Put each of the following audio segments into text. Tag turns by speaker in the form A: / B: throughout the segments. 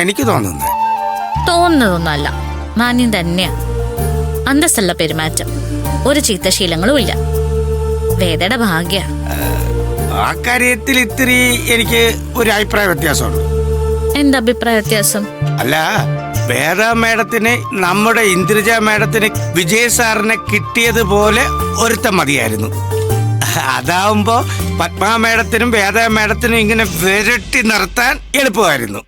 A: എനിക്ക്
B: തോന്നുന്നതൊന്നല്ല, മാന്യം തന്നെയാ. അന്തസ്സുള്ള പെരുമാറ്റം, ഒരു ചീത്തശീലങ്ങളും ഇല്ല. വേദയുടെ ഭാഗ്യ.
A: ആ കാര്യത്തിൽ ഇത്തിരി എനിക്ക് ഒരു അഭിപ്രായ വ്യത്യാസമുണ്ട്.
B: എന്താ അഭിപ്രായ വ്യത്യാസം?
A: അല്ല, വേദ മേഡത്തിന് നമ്മുടെ ഇന്ദ്രജ മേഡത്തിന് വിജയ് സാറിനെ കിട്ടിയതുപോലെ ഒരുത്തം മതിയായിരുന്നു. അതാവുമ്പോ പത്മ മേഡത്തിനും വേദ മേഡത്തിനും ഇങ്ങനെ വിരട്ടി നിർത്താൻ എളുപ്പമായിരുന്നു.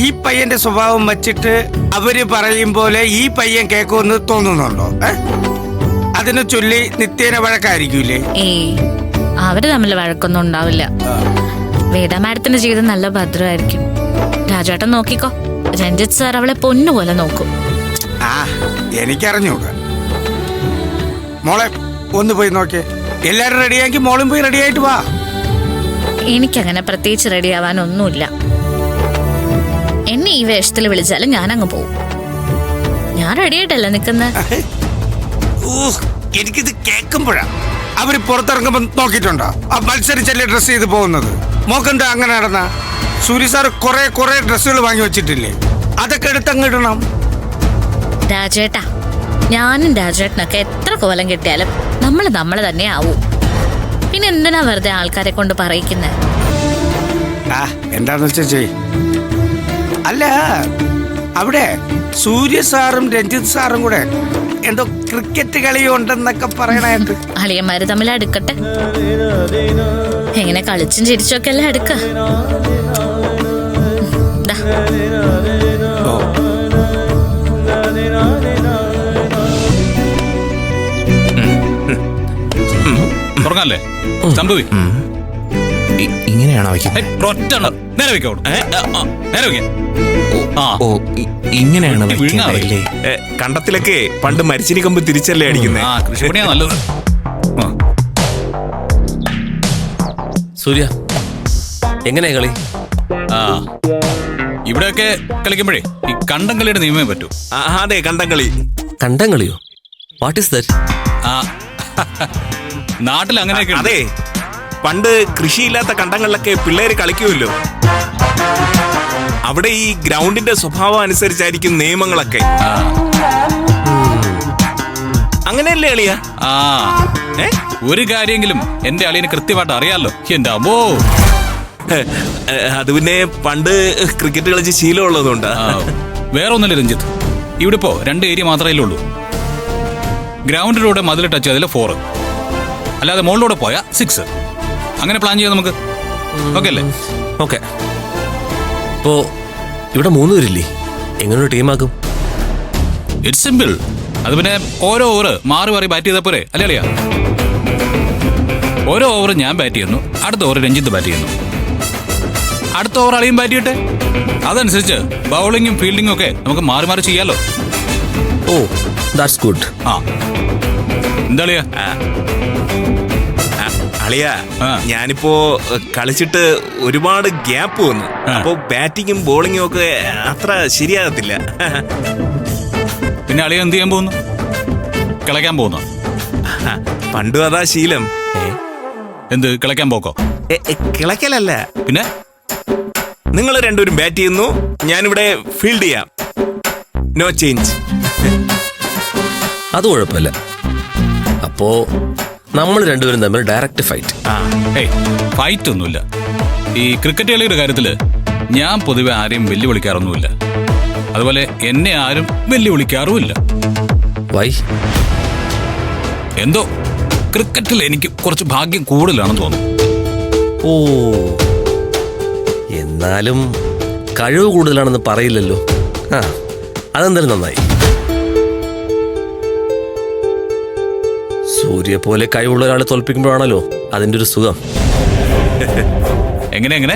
A: ഈ പയ്യന്റെ സ്വഭാവം വച്ചിട്ട് അവര് പറയും പോലെ ഈ പയ്യൻ കേൾക്കുമെന്ന് തോന്നുന്നുണ്ടോ? അതിനെ ചൊല്ലി നിത്യേന വഴക്കായിരിക്കൂലേ?
B: അവര് തമ്മിൽ വഴക്കൊന്നും ഉണ്ടാവില്ല. വേദ മാഡത്തിന്റെ ജീവിതം നല്ല ഭദ്രമായിരിക്കും. രാജേട്ടൻ നോക്കിക്കോ, രഞ്ജിത്ത് സാർ അവളെ പൊന്നുപോലെ നോക്കും.
A: എനിക്കറിഞ്ഞൂടാ. മോളെ ഒന്ന് പോയി നോക്കിയേ. എല്ലാരും റെഡിയാക്കി മോളും പോയി റെഡിയായിട്ട് വാ.
B: എനിക്കങ്ങനെ പ്രത്യേകിച്ച് റെഡിയാവാനൊന്നുമില്ല. എന്നെ ഈ വേഷത്തിൽ വിളിച്ചാലും ഞാൻ അങ്ങ് പോവും. ഞാൻ റെഡിയായിട്ടല്ല നിക്കുന്ന.
A: എനിക്കിത് കേൾക്കുമ്പോഴാ. അവര് പുറത്തിറങ്ങുമ്പോ നോക്കിയിട്ടുണ്ടോ മത്സരിച്ചല്ലേ ഡ്രസ് ചെയ്ത് പോകുന്നത്? മോക്കെന്താ അങ്ങനെ നടന്ന? സൂര്യ സാർ കുറെ ഡ്രസ്സുകൾ വാങ്ങി വെച്ചിട്ടില്ലേ? അതൊക്കെ എടുത്തങ്ങിടണം.
B: രാജേട്ടാ, ഞാനും രാജേട്ടനൊക്കെ എത്ര കോലം കിട്ടിയാലും നമ്മള് തന്നെ ആവൂ. പിന്നെ എന്തിനാ വെറുതെ ആൾക്കാരെ കൊണ്ട് പറയിക്കുന്നേ?
A: എന്താന്ന് വെച്ചാ ചെയ്. അല്ല, അവിടെ സൂര്യ സാറും രഞ്ജിത്ത് സാറും കൂടെ എന്തോ ക്രിക്കറ്റ് കളിയുണ്ടെന്നൊക്കെ പറയണായിട്ട്.
B: അളിയന്മാര് തമ്മിൽ അടുക്കട്ടെ. എങ്ങനെ കളിച്ചും ചിരിച്ചൊക്കെ അല്ലേ അടുക്ക.
C: ഇങ്ങനെയാണോ ഇങ്ങനെയാണ് കണ്ടത്തിലൊക്കെ പണ്ട് മരിച്ചിരിക്കുമ്പോ തിരിച്ചല്ലേ അടിക്കുന്നത്.
D: സൂര്യ, എങ്ങനെയാ കളി?
E: ഇവിടെയൊക്കെ കളിക്കുമ്പോഴേ ഈ കണ്ടം കളിയുടെ നിയമമേ പറ്റൂ.
C: അതെ, കണ്ടം കളി.
D: കണ്ടം കളിയോ? What is that?
E: നാട്ടിൽ അങ്ങനെയൊക്കെ.
C: അതെ, പണ്ട് കൃഷിയില്ലാത്ത കണ്ടങ്ങളിലൊക്കെ പിള്ളേര് കളിക്കുമല്ലോ. അവിടെ ഈ ഗ്രൗണ്ടിന്റെ സ്വഭാവം അനുസരിച്ചായിരിക്കും നിയമങ്ങളൊക്കെ. അങ്ങനെയല്ലേ അളിയ?
E: ഒരു കാര്യമെങ്കിലും എന്റെ അളിയന് കൃത്യമായിട്ട് അറിയാലോ. എന്റെ അമ്മോ,
C: അത് പിന്നെ പണ്ട് ക്രിക്കറ്റ് കളിച്ച് ശീലമുള്ളതുകൊണ്ട്.
E: വേറെ ഒന്നല്ലേ രഞ്ജിത്ത്, ഇവിടെ ഇപ്പോ 2 ഏരിയ മാത്രമേ ഉള്ളൂ. ഗ്രൗണ്ടിലൂടെ മതിൽ ടച്ച് ചെയ്തതിൽ 4, അല്ലാതെ മുകളിലൂടെ പോയാ 6. അങ്ങനെ പ്ലാൻ ചെയ്യാം നമുക്ക്. ഓക്കെ അല്ലേ?
D: ഓക്കെ. ഇപ്പോ ഇവിടെ 3 പേരില്ലേ, എങ്ങനൊരു ടീമാക്കും?
E: It's simple. അത് പിന്നെ ഓരോ ഓവർ മാറി മാറി ബാറ്റ് ചെയ്താൽ പോരെ? അല്ലേ അളിയാ? ഓരോ ഓവർ ഞാൻ ബാറ്റ് ചെയ്യുന്നു, അടുത്ത ഓവർ രഞ്ജിത്ത് ബാറ്റ് ചെയ്യുന്നു, അടുത്ത ഓവർ അളിയും ബാറ്റ് ചെയ്യട്ടെ. അതനുസരിച്ച് ബൗളിങ്ങും ഫീൽഡിങ്ങും ഒക്കെ നമുക്ക് മാറി മാറി ചെയ്യാലോ.
D: ഓ, ദാറ്റ്സ് ഗുഡ്.
E: എന്താ അളിയാ?
C: അളിയാ, ഞാനിപ്പോ കളിച്ചിട്ട് ഒരുപാട് ഗ്യാപ്പ് വന്നു. അപ്പൊ ബാറ്റിങ്ങും ബോളിങ്ങും ഒക്കെ അത്ര ശരിയാകത്തില്ല.
E: പിന്നെ അളിയ എന്ത് ചെയ്യാൻ പോകുന്നു? കളിക്കാൻ പോകുന്നു?
C: പണ്ടും അതാ ശീലം.
E: എന്ത് കളിക്കാൻ പോക്കോ?
C: കിളക്കലല്ല.
E: പിന്നെ
C: നിങ്ങൾ രണ്ടുപേരും ബാറ്റ് ചെയ്യുന്നു, ഞാനിവിടെ ഫീൽഡ് ചെയ്യാം. No change.
D: അത് കുഴപ്പമില്ല. അപ്പോ നമ്മൾ രണ്ടുപേരും തമ്മിൽ ഡയറക്റ്റ് ഫൈറ്റ്.
E: ഫൈറ്റ് ഒന്നുമില്ല. ഈ ക്രിക്കറ്റ് കളിയുടെ കാര്യത്തില് ഞാൻ പൊതുവെ ആരെയും വെല്ലുവിളിക്കാറൊന്നുമില്ല. അതുപോലെ എന്നെ ആരും വെല്ലുവിളിക്കാറുമില്ല.
D: വൈ?
E: എന്തോ ക്രിക്കറ്റിൽ എനിക്ക് കുറച്ച് ഭാഗ്യം കൂടുതലാണെന്ന് തോന്നുന്നു.
D: ഓ, എന്നാലും കഴിവ് കൂടുതലാണെന്ന് പറയില്ലല്ലോ. അതെന്തായാലും നന്നായി. സൂര്യ പോലെ കഴിവുള്ള ഒരാളെ തോൽപ്പിക്കുമ്പോഴാണല്ലോ അതിന്റെ ഒരു സുഖം.
E: എങ്ങനെ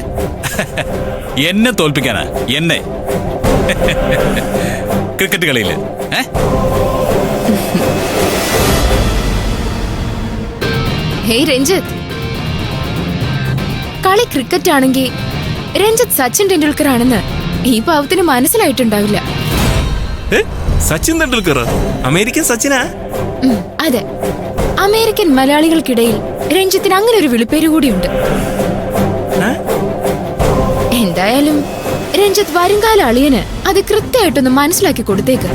E: എന്നെ തോൽപ്പിക്കാനാ? എന്നെ ക്രിക്കറ്റ് കളിയില്?
F: ഹേയ് രഞ്ജിത്ത്, കളി ക്രിക്കറ്റ് ആണെങ്കിൽ രഞ്ജിത്ത് സച്ചിൻ ടെണ്ടുൽക്കർ ആണെന്ന് ഈ പാവത്തിന് മനസ്സിലായിട്ടുണ്ടാവില്ല.
C: സച്ചിൻ ടെണ്ടുൽക്കർ അമേരിക്കൻ സച്ചിനാ?
F: അതെ, അമേരിക്കൻ മലയാളികൾക്കിടയിൽ രഞ്ജിത്തിന് അങ്ങനെ ഒരു വിളിപ്പേര് കൂടിയുണ്ട്. എന്തായാലും രഞ്ജിത്ത് വരുംകാല അളിയന് അത് കൃത്യമായിട്ടൊന്ന് മനസ്സിലാക്കി കൊടുത്തേക്ക്.